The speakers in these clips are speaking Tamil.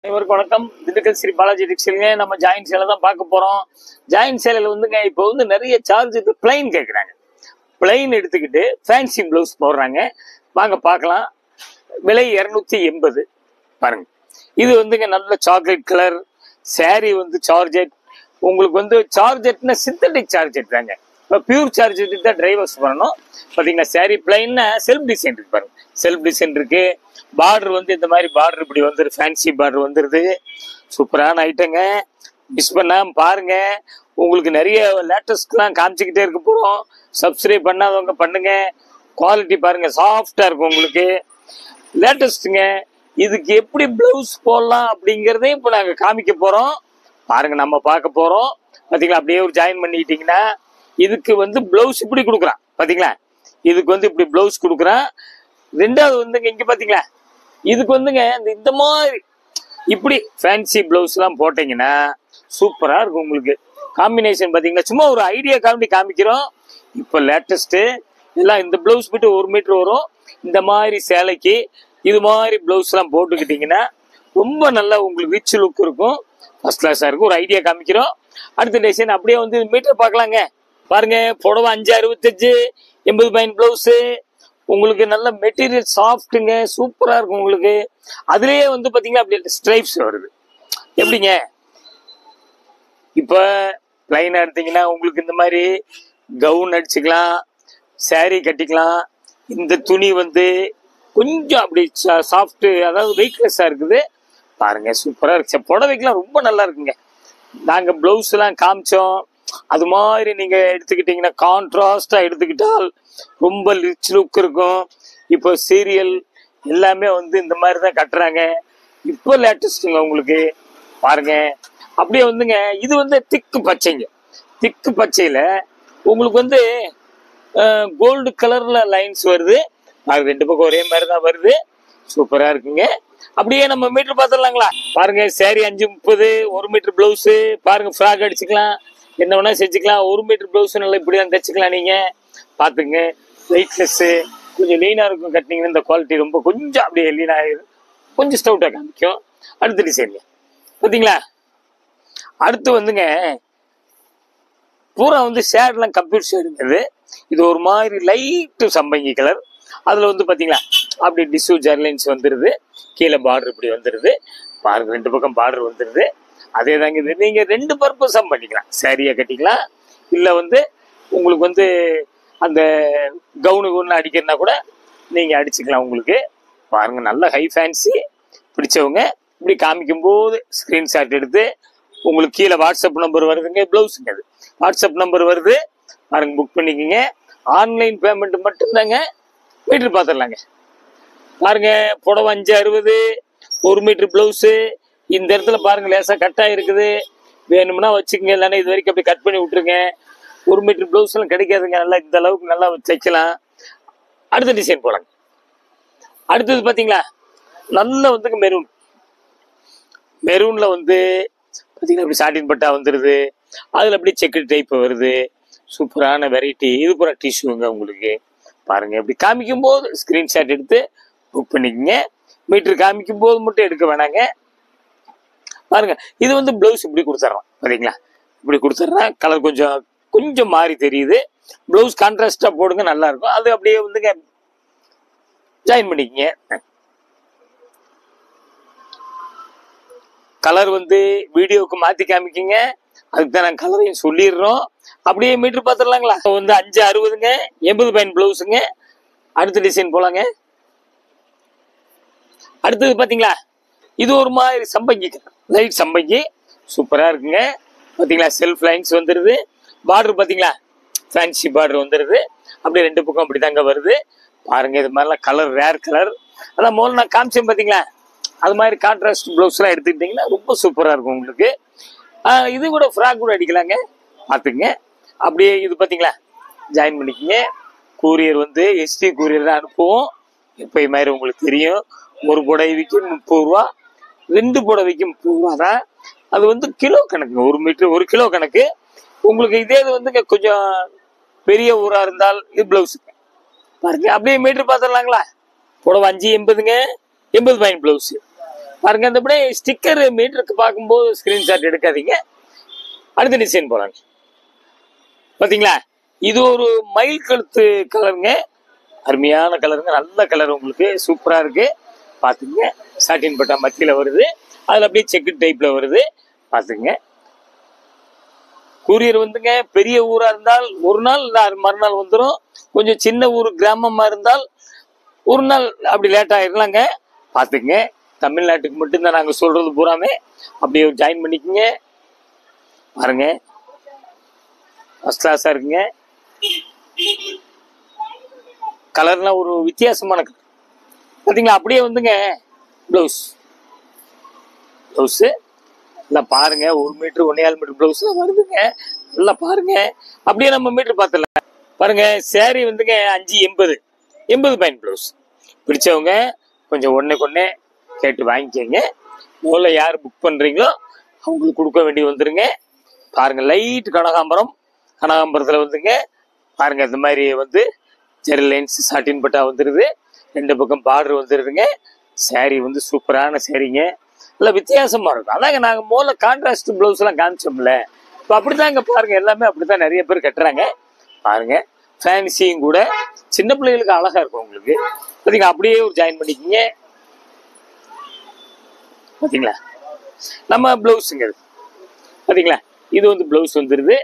அனைவருக்கும் வணக்கம். திண்டுக்கல் ஸ்ரீ பாலாஜி டெக்ஸ்டைல்ங்க. நம்ம ஜாயின்ட் சேலை தான் பார்க்க போறோம். ஜாயின்ட் சேலையில வந்துங்க இப்போ வந்து நிறைய சார்ஜ் பிளைன் கேட்குறாங்க. பிளைன் எடுத்துக்கிட்டு ஃபேன்சி பிளவுஸ் போடுறாங்க. வாங்க பார்க்கலாம். விலை 280. பாருங்க, இது வந்துங்க நல்ல சாக்லேட் கலர் சாரி வந்து சார்ஜெட். உங்களுக்கு வந்து சார்ஜெட்னா சிந்தட்டிக் சார்ஜெட் தாங்க. இப்போ பியூர் சார்ஜெட் தான் டிரைவர்ஸ் பண்ணணும். பார்த்தீங்கன்னா சாரி பிளைன்னா செல்ஃப் டிசைன் இருக்கு. பாருங்க, செல்ஃப் டிசைன் இருக்கு. பார்டர் வந்து இந்த மாதிரி பார்டர் இப்படி வந்துரு, ஃபேன்சி பார்டர் வந்துருது. சூப்பரான ஐட்டங்க. மிஸ் பண்ணாம பாருங்க. உங்களுக்கு நிறைய லேட்டஸ்ட்லாம் காமிச்சிக்கிட்டே இருக்க போகிறோம். சப்ஸ்கிரைப் பண்ணாதவங்க பண்ணுங்க. குவாலிட்டி பாருங்க, சாஃப்டா இருக்கும் உங்களுக்கு. லேட்டஸ்ட்டுங்க. இதுக்கு எப்படி பிளவுஸ் போடலாம் அப்படிங்கிறதே இப்போ நாங்கள் காமிக்க போகிறோம். பாருங்க, நம்ம பார்க்க போகிறோம். பார்த்தீங்களா, அப்படியே ஒரு ஜாயின் பண்ணிக்கிட்டீங்கன்னா இதுக்கு வந்து பிளவுஸ் இப்படி கொடுக்குறான். பார்த்தீங்களா, இதுக்கு வந்து இப்படி பிளவுஸ் கொடுக்குறான். ரெண்டாவது வந்துங்க இங்கே பார்த்தீங்களா, இதுக்கு வந்துங்க இந்த மாதிரி இப்படி ஃபேன்சி பிளவுஸ்லாம் போட்டிங்கன்னா சூப்பராக இருக்கும் உங்களுக்கு. காம்பினேஷன் பார்த்தீங்கன்னா சும்மா ஒரு ஐடியா காமிக்கிறோம். இப்போ லேட்டஸ்ட்டு எல்லாம் இந்த பிளவுஸ் போட்டு 1 மீட்டர் வரும். இந்த மாதிரி சேலைக்கு இது மாதிரி பிளவுஸ்லாம் போட்டுக்கிட்டிங்கன்னா ரொம்ப நல்லா உங்களுக்கு ரிச் லுக் இருக்கும். ஃபர்ஸ்ட் கிளாஸாக இருக்கும். ஒரு ஐடியா காமிக்கிறோம். அடுத்த டிசைன் அப்படியே வந்து மீட்டர் பார்க்கலாங்க. பாருங்க, புடவை 565 80 பாயிண்ட் பிளவுஸு. உங்களுக்கு நல்ல மெட்டீரியல் சாஃப்ட்டுங்க, சூப்பராக இருக்கும் உங்களுக்கு. அதுலேயே வந்து பார்த்தீங்கன்னா அப்படி ஸ்ட்ரைப்ஸ் வருது. எப்படிங்க, இப்போ லைனாக எடுத்தீங்கன்னா உங்களுக்கு இந்த மாதிரி கவுன் அடிச்சுக்கலாம், சாரி கட்டிக்கலாம். இந்த துணி வந்து கொஞ்சம் அப்படி சாஃப்ட்டு, அதாவது வெயிட்லெஸ்ஸாக இருக்குது. பாருங்க, சூப்பராக இருக்கு. புடவைக்கெல்லாம் ரொம்ப நல்லா இருக்குங்க. நாங்கள் ப்ளவுஸ்லாம் காமிச்சோம். அது மாதிரி நீங்கள் எடுத்துக்கிட்டிங்கன்னா கான்ட்ராஸ்டாக எடுத்துக்கிட்டால் ரொம்ப ரிச் லுக் இருக்கும். இப்போ சீரியல் எல்லாமே வந்து இந்த மாதிரி தான் கட்டுறாங்க. இப்போ லேட்டஸ்ட்டுங்க உங்களுக்கு. பாருங்க, அப்படியே வந்துங்க இது வந்து திக்கு பச்சைங்க. திக்கு பச்சையில் உங்களுக்கு வந்து கோல்டு கலரில் லைன்ஸ் வருது. அது ரெண்டு பக்கம் ஒரே மாதிரி தான் வருது. சூப்பராக இருக்குங்க. அப்படியே நம்ம மீட்டர் பார்த்துடலாங்களா? பாருங்க, சாரி 530 1 மீட்டர் பிளவுஸு. பாருங்க, ஃப்ராக் அடிச்சுக்கலாம், என்ன வேணா செஞ்சுக்கலாம். 1 மீட்டர் பிளவுஸ் நல்லா இப்படி தான் தைச்சிக்கலாம். நீங்கள் பார்த்துங்க, வெயிட்லெஸ்ஸு, கொஞ்சம் லீனாக இருக்கும். கட்டினீங்கன்னா இந்த குவாலிட்டி ரொம்ப கொஞ்சம் அப்படியே லீனாக கொஞ்சம் ஸ்டவுட்டாக காமிக்கும். அடுத்த டிசைனுங்க பார்த்தீங்களா? அடுத்து வந்துங்க பூரா வந்து ஷேட்லாம் கம்ப்யூட்டர் ஷேடுங்கிறது. இது ஒரு மாதிரி லைட்டு சம்பங்கி கலர். அதில் வந்து பார்த்தீங்களா அப்படி டிஷ்யூ ஜர்லைன்ஸ் வந்துடுது. கீழே பார்டர் இப்படி வந்துடுது. பாருங்க, 2 பக்கம் பார்டர் வந்துடுது. அதே தாங்க இது. நீங்கள் 2 பர்பஸாக பண்ணிக்கலாம். சாரியாக கட்டிக்கலாம், இல்லை வந்து உங்களுக்கு வந்து அந்த கவுனு அடிக்கிறதுனா கூட நீங்கள் அடிச்சுக்கலாம் உங்களுக்கு. பாருங்க, நல்ல ஹை ஃபேன்சி. பிடிச்சவங்க இப்படி காமிக்கும்போது ஸ்க்ரீன்ஷாட் எடுத்து உங்களுக்கு கீழே வாட்ஸ்அப் நம்பர் வருதுங்க. ப்ளவுஸுங்க அது வாட்ஸ்அப் நம்பர் வருது. பாருங்க, புக் பண்ணிக்கோங்க. ஆன்லைன் பேமெண்ட் மட்டும்தாங்க. மீட்டர் பார்த்துடலாங்க. பாருங்க, புடவை 560 1 மீட்டர் பிளவுஸு. இந்த இடத்துல பாருங்க லேசாக கட்டாக இருக்குது. வேணும்னா வச்சுக்கோங்க, இல்லைன்னா இது வரைக்கும் அப்படி கட் பண்ணி விட்டுருங்க. 1 மீட்டர் பிளவுஸ் எல்லாம் கிடைக்காதுங்க. நல்லா இந்த அளவுக்கு நல்லா தைக்கலாம். அடுத்த டிசைன் போலாங்க. அடுத்தது பார்த்தீங்களா, நல்ல வந்துங்க மெரூன். மெரூனில் வந்து பார்த்தீங்கன்னா அப்படி சாட்டின் பட்டா வந்துடுது. அதில் அப்படி செக்குடு டைப் வருது. சூப்பரான வெரைட்டி. இது பூரா டிஷ்யூங்க உங்களுக்கு. பாருங்க, இப்படி காமிக்கும் போது ஸ்க்ரீன்ஷாட் எடுத்து புக் பண்ணிக்கோங்க. மீட்டர் காமிக்கும் போது மட்டும் எடுக்க வேணாங்க. பாருங்க, இது வந்து பிளவுஸ் இப்படி கொடுத்துட்றான். பார்த்தீங்களா, இப்படி கொடுத்துட்றான். கலர் கொஞ்சம் கொஞ்சம் மாறி தெரியுது. பிளவுஸ் கான்ட்ராஸ்டாக போடுங்க, நல்லா இருக்கும். அது அப்படியே வந்துங்க ஜாயின் பண்ணிக்கங்க. கலர் வந்து வீடியோவுக்கு மாற்றி காமிக்கிங்க. அதுக்கு தான் நாங்கள் கலரையும் சொல்லிடுறோம். அப்படியே மீட்டர் பார்த்துடலாங்களா? வந்து 560ங்க 80 பாயிண்ட் பிளவுஸுங்க. அடுத்த டிசைன் போலாங்க. அடுத்தது பார்த்தீங்களா, இது ஒரு மாதிரி சம்பங்கி, லைட் சம்பங்கி. சூப்பராக இருக்குங்க. பார்த்தீங்களா, செல்ஃப் லைன்ஸ் வந்துடுது. பார்டர் பார்த்தீங்களா, ஃபேன்சி பார்டர் வந்துடுது. அப்படியே 2 பக்கம் அப்படி தாங்க வருது. பாருங்க, இது மாதிரிலாம் கலர் ரேர் கலர். அதான் முதல்ல நான் காமிச்சேன் பார்த்தீங்களா, அது மாதிரி கான்ட்ராஸ்ட் ப்ளவுஸ்லாம் எடுத்துக்கிட்டிங்கன்னா ரொம்ப சூப்பராக இருக்கும் உங்களுக்கு. இது கூட ஃப்ராக் கூட அடிக்கலாங்க. பார்த்துக்குங்க. அப்படியே இது பார்த்தீங்களா, ஜாயின் பண்ணிக்கோங்க. கூரியர் வந்து எஸ்டி கூரியர் தான் அனுப்புவோம். இப்போ இது மாதிரி உங்களுக்கு தெரியும். ஒரு புடவைக்கு 30 ரூபா, 2 புடவைக்கு 30 ரூபா தான். அது வந்து கிலோ கணக்கு. 1 மீட்டர் 1 கிலோ கணக்கு உங்களுக்கு. இதே இது வந்து கொஞ்சம் பெரிய ஊராக இருந்தால் இது பிளவுஸுங்க. பாருங்க, அப்படியே மீட்டர் பார்த்துடலாங்களா? புடவை 580ங்க 80 பாயிண்ட் பிளவுஸு. பாருங்க. அந்த ஸ்டிக்கர் மீட்டருக்கு பார்க்கும்போது ஸ்கிரீன்ஷாட் எடுக்காதீங்க. அடுத்த டிசைன் போறாங்க. பாத்தீங்களா, இது ஒரு மயில் கழுத்து கலருங்க. அருமையான கலருங்க, நல்ல கலர், உங்களுக்கு சூப்பரா இருக்கு. பாத்துங்க, சாட்டின் பட்டா மத்தியில வருது, அதுல அப்படியே செக்கு டைப்ல வருது. பாத்துங்க, கூரியர் வந்துங்க பெரிய ஊரா இருந்தால் ஒரு நாள் மறுநாள் வந்துடும். கொஞ்சம் சின்ன ஊர் கிராமமா இருந்தால் ஒரு நாள் அப்படி லேட் ஆயிடலாங்க. பாத்துங்க, தமிழ்நாட்டுக்கு மட்டும்தான் நாங்க சொல்றது பூராமே. அப்படியே ஜாயின் பண்ணிக்கங்க. பாருங்க, ஃபர்ஸ்ட் கிளாஸா இருக்குங்க. கலர்லாம் ஒரு வித்தியாசமான கலர். பாத்தீங்களா, அப்படியே வந்துங்க பிளவுஸ் நல்லா பாருங்க. 1 மீட்டர் 1.25 மீட்டர் பிளவுஸ் வருதுங்க. நல்லா பாருங்க. அப்படியே நம்ம மீட்டர் பார்த்துடலாம். பாருங்க, சேரீ வந்துங்க 5.80 பாயிண்ட் பிளவுஸ். பிடிச்சவங்க கொஞ்சம் ஒன்னே கேட்டு வாங்கிக்கோங்க. முதல்ல யார் புக் பண்றீங்களோ அவங்களுக்கு கொடுக்க வேண்டி வந்துருங்க. பாருங்க, லைட் கனகாம்பரத்துல வந்துங்க பாருங்க, இந்த மாதிரி வந்து ஜெரி லைன்ஸ் சாட்டின் பட்டா வந்துருது. 2 பக்கம் பார்டர் வந்துருதுங்க. சேரீ வந்து சூப்பரான சேரீங்க, நல்லா வித்தியாசமா இருக்கும். அதாங்க நாங்க முதல்ல கான்ட்ராஸ்ட் பிளவுஸ் எல்லாம் காமிச்சோம்ல, இப்போ அப்படித்தாங்க. பாருங்க, எல்லாமே அப்படித்தான் நிறைய பேர் கட்டுறாங்க. பாருங்க, ஃபேன்சியும் கூட சின்ன பிள்ளைகளுக்கு அழகா இருக்கும் உங்களுக்கு. பாத்தீங்களா, அப்படியே ஒரு ஜாயின் பண்ணிக்கிங்க. பாத்தீங்களா, நம்ம பிளவுஸுங்க பாத்தீங்களா, இது வந்து பிளவுஸ் வந்துருது.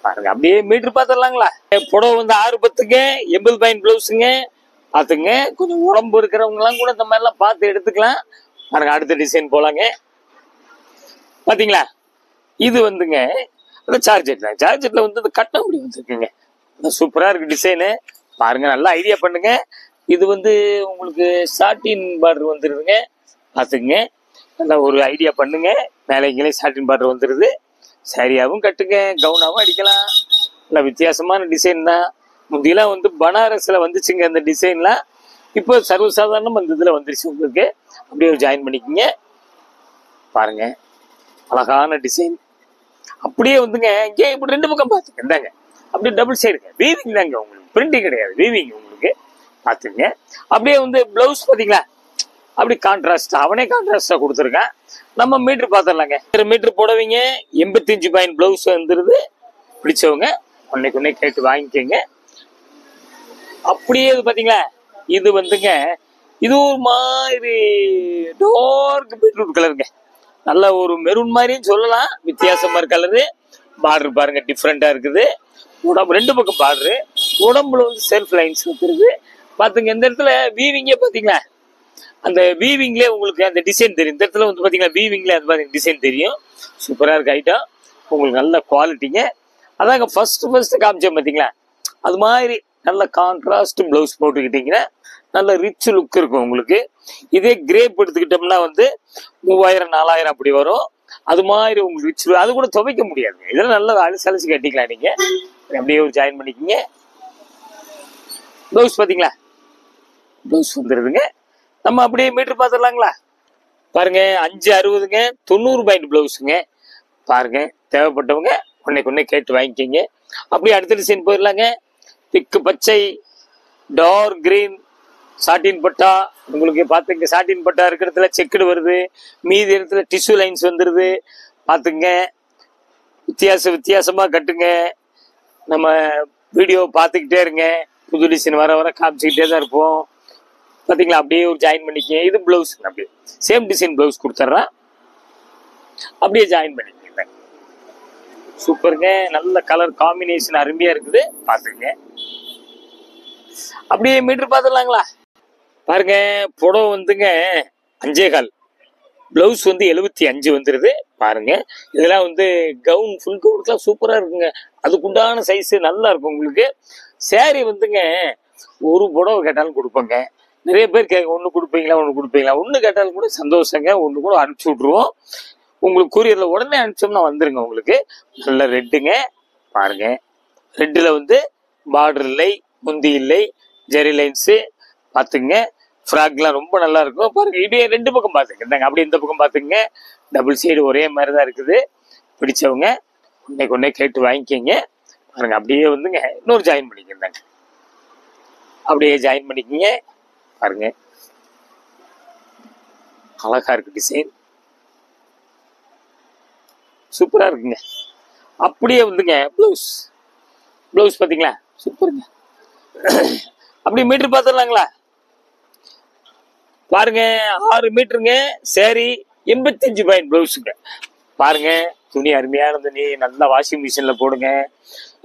பாருங்க, அப்படியே மீட்டர் பாத்துடலாங்களா. புடவை வந்து 6-10ங்க, 80 பாயிண்ட் பிளவுஸுங்க. பாத்துங்க, கொஞ்சம் உடம்பு இருக்கிறவங்க எல்லாம் கூட இந்த மாதிரி எல்லாம் பார்த்து எடுத்துக்கலாம். பாருங்க, அடுத்த டிசைன் போலாங்க. பாத்தீங்களா, இது வந்துங்க அந்த சார்ஜெட்ல வந்து கட்ட முடி வந்துருக்குங்க. சூப்பரா இருக்கு டிசைனு. பாருங்க, நல்லா ஐடியா பண்ணுங்க. இது வந்து உங்களுக்கு சாட்டின் பார்டர் வந்துருதுங்க. பாத்துங்க, நல்லா ஒரு ஐடியா பண்ணுங்க. மேலே சாட்டின் பார்டர் வந்துருது. சாரியாவும் கட்டுங்க, கவுனாவும் அடிக்கலாம். நல்லா வித்தியாசமான டிசைன் தான். முந்தியெல்லாம் வந்து பனாரஸ்ல வந்துச்சுங்க அந்த டிசைன்லாம். இப்போ சர்வசாதாரணம் அந்த இதுல வந்துருச்சு உங்களுக்கு. அப்படியே ஜாயின் பண்ணிக்கிங்க. பாருங்க, அழகான டிசைன். அப்படியே வந்துங்க இங்கே இப்படி 2 பக்கம் பார்த்துங்க. இந்தாங்க, அப்படியே டபுள் சைடுங்க. வீவிங் தாங்க உங்களுக்கு, பிரிண்டிங் கிடையாது, வீவிங் உங்களுக்கு. பார்த்துங்க, அப்படியே வந்து பிளவுஸ் பார்த்தீங்களா, அப்படி அவனே கான்ட்ராஸ்டா கொடுத்துருக்கான். நம்ம மீட்டர் பார்த்துடலாங்க. மீட்டர் போடவீங்க 85 பாயிண்ட் பிளவுஸ் வந்துருது. பிடிச்சவங்க ஒன்னைக்கு கேட்டு வாங்கிக்கோங்க. அப்படியே இது பாத்தீங்களா, இது வந்துங்க இது ஒரு மாதிரி டார்க் பீட்ரூட் கலருங்க. நல்ல ஒரு மெரூன் மாதிரியும் சொல்லலாம், வித்தியாசமா கலரு. பார்டர் பாருங்க, டிஃப்ரெண்டா இருக்குது. உடம்பு 2 பக்கம் பார்டரு, உடம்புல வந்து செல்ஃப் லைன்ஸ் வந்துருது. பாத்துங்க, இந்த இடத்துல வீவிங்கே பாத்தீங்களா, அந்த வீவிங்லேயே உங்களுக்கு அந்த டிசைன் தெரியும். இந்த இடத்துல வந்து பாத்தீங்கன்னா வீவிங்ல அந்த மாதிரி டிசைன் தெரியும். சூப்பரா இருக்கு ஐட்டம், உங்களுக்கு நல்ல குவாலிட்டிங்க. அதாங்க ஃபர்ஸ்ட் காமிச்சேன் பாத்தீங்களா, அது மாதிரி நல்ல கான்ட்ராஸ்ட் பிளவுஸ் போட்டுக்கிட்டீங்கன்னா நல்ல ரிச் லுக் இருக்கும் உங்களுக்கு. இதே கிரேப் எடுத்துக்கிட்டோம்னா வந்து 3000-4000 அப்படி வரும். அது மாதிரி உங்களுக்கு ரிச், அது கூட துவைக்க முடியாதுங்க. இதெல்லாம் நல்லா அழிச்சு கட்டிக்கலாம் நீங்க. அப்படியே ஒரு ஜாயின் பண்ணிக்கிங்க. பிளவுஸ் பாத்தீங்களா, பிளவுஸ் வந்துருதுங்க. நம்ம அப்படியே மீட்டர் பார்த்துடலாங்களா. பாருங்க, 5.60ங்க, 90 பாயிண்ட் பிளவுஸுங்க. பாருங்க, தேவைப்பட்டவங்க ஒன்னை கேட்டு வாங்கிக்கோங்க. அப்படியே அடுத்த டிசைன் போயிடலாங்க. திக்கு பச்சை, டார்க் கிரீன், சாட்டின் பட்டா. உங்களுக்கு பாத்துங்க, சாட்டின் பட்டா இருக்கிறதுல செக்குடு வருது, மீதி இடத்துல டிஷ்யூ லைன்ஸ் வந்துருது. பாத்துங்க, வித்தியாசமா கட்டுங்க. நம்ம வீடியோ பார்த்துக்கிட்டே இருங்க, புது டிசைன் வர காமிச்சுக்கிட்டே தான் இருப்போம். பாத்தீங்களா, அப்படியே ஒரு ஜாயின் பண்ணிக்க. இது பிளவுஸ், அப்படியே சேம் டிசைன் பிளவுஸ் கொடுத்துட்றேன். அப்படியே ஜாயின் பண்ணிக்க. சூப்பருங்க, நல்ல கலர் காம்பினேஷன் அருமையா இருக்குது. பாத்துங்க, அப்படியே மீட்டர் பார்த்துடலாங்களா. பாருங்க, புடவை வந்துங்க 5.25, பிளவுஸ் வந்து 75 வந்துருது. பாருங்க, இதெல்லாம் வந்து கவுன், ஃபுல் கவுனுக்குலாம் சூப்பரா இருக்குங்க. அதுக்குண்டான சைஸ் நல்லா இருக்கும் உங்களுக்கு. சேரீ வந்துங்க ஒரு புடவை கேட்டாலும் கொடுப்போங்க. நிறைய பேர் ஒன்று கொடுப்பீங்களா, ஒன்று கேட்டாலும் கூட சந்தோஷங்க. ஒன்று கூட அனுப்பிச்சி விட்ருவோம் உங்களுக்கு. கூரியர்ல உடனே அனுப்பிச்சோம்னா வந்துருங்க உங்களுக்கு. நல்ல ரெட்டுங்க. பாருங்க, ரெட்டில் வந்து பார்டர் இல்லை, முந்தி இல்லை, ஜெரி லைன்ஸு. பார்த்துங்க, ஃப்ராக்லாம் ரொம்ப நல்லா இருக்கும். பாருங்க, இப்படியே 2 பக்கம் பார்த்துங்க. இந்தாங்க, அப்படியே இந்த பக்கம் பார்த்துங்க. டபுள் சைடு ஒரே மாதிரி தான் இருக்குது. பிடிச்சவங்க ஒன்னை கேட்டு வாங்கிக்கோங்க. பாருங்க, அப்படியே வந்துங்க இன்னொரு ஜாயின் பண்ணிக்கங்க. அப்படியே ஜாயின் பண்ணிக்கங்க. பாருங்க, அழகா இருக்கு டிசைன், சூப்பரா இருக்குங்க. அப்படியே வந்துங்க ப்ளவுஸ் பாத்தீங்களா, சூப்பருங்க. அப்படி மீட்டர் பார்த்துடலாங்களா பாருங்க. 6 மீட்டருங்க சாரி, 85 பாயிண்ட் ப்ளவுஸுங்க. பாருங்க துணி அருமையான துணி, நல்லா வாஷிங் மிஷின்ல போடுங்க,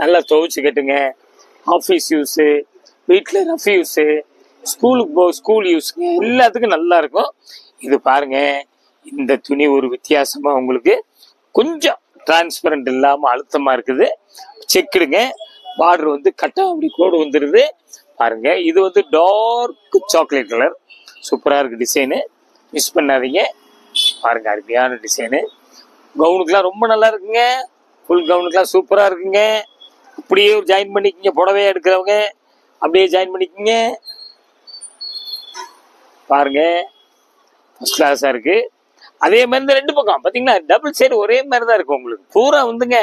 நல்லா துவைச்சு கட்டுங்க. ஆஃபீஸ் யூஸு, வீட்டில் ரஃப் யூஸு, ஸ்கூல் யூஸுங்க, எல்லாத்துக்கும் நல்லா இருக்கும். இது பாருங்க, இந்த துணி ஒரு வித்தியாசமா உங்களுக்கு கொஞ்சம் டிரான்ஸ்பரண்ட் இல்லாம அழுத்தமா இருக்குது. செக்குடுங்க, பார்டர் வந்து கட்டா அப்படி கோடு வந்துருது பாருங்க. இது வந்து டார்க் சாக்லேட் கலர், சூப்பரா இருக்கு டிசைனு, மிஸ் பண்ணாதீங்க. பாருங்க அருமையான டிசைனு. கவுனுக்குலாம் ரொம்ப நல்லா இருக்குங்க, ஃபுல் கவுனுக்குலாம் சூப்பரா இருக்குங்க. அப்படியே ஜாயின் பண்ணிக்கிங்க, புடவையா எடுக்கிறவங்க அப்படியே ஜாயின் பண்ணிக்கிங்க. பாருங்க ஃபர்ஸ்ட் கிளாஸா இருக்கு. அதே மாதிரி இந்த 2 பக்கம் பாத்தீங்கன்னா டபுள் சைடு ஒரே மாதிரி தான் இருக்கும் உங்களுக்கு. பூரா வந்துங்க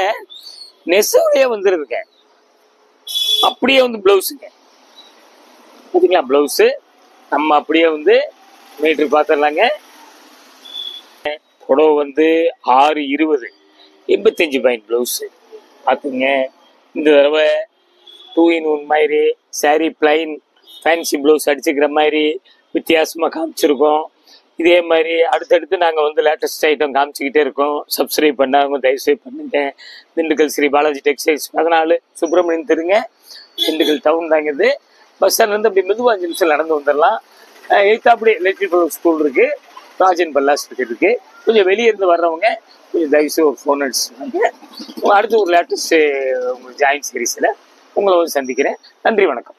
நெசவுலயே வந்துருதுங்க. அப்படியே வந்து பிளவுஸுங்க பாத்தீங்களா, பிளவுஸ் நம்ம அப்படியே வந்து மீட்டர் பார்த்துடலாங்க. புடவை வந்து 620, 85 பாயிண்ட் பிளவுஸ் பார்த்துங்க. இந்த தடவை 2 in 1 மாதிரி சாரி பிளைன் ஃபேன்சி பிளவுஸ் அடிச்சுக்கிற மாதிரி வித்தியாசமா காமிச்சிருக்கோம். இதே மாதிரி அடுத்தடுத்து நாங்கள் வந்து லேட்டஸ்ட் ஐட்டம் காமிச்சிக்கிட்டே இருக்கோம். சப்ஸ்கிரைப் பண்ணாங்க தயவுசெய்து பண்ணுங்க. திண்டுக்கல் ஸ்ரீ பாலாஜி டெக்ஸ்டைல்ஸ் 14 சுப்பிரமணியன் தெருங்க, திண்டுக்கல் டவுன் தாங்க இது. பஸ் ஸ்டாண்ட்லேருந்து அப்படி மெதுவாக 5 நிமிஷம் நடந்து வந்துடலாம். எய்த்தாப்படி லிட்டில் ஸ்கூல் இருக்கு, ராஜன் பல்லாஸ் இருக்கு. கொஞ்சம் வெளியே இருந்து வர்றவங்க கொஞ்சம் தயவுசெய்து ஒரு ஃபோன் அடிச்சுருவாங்க. அடுத்து ஒரு லேட்டஸ்ட் உங்களுக்கு ஜாயின் சீரீஸில் உங்களை வந்து சந்திக்கிறேன். நன்றி, வணக்கம்.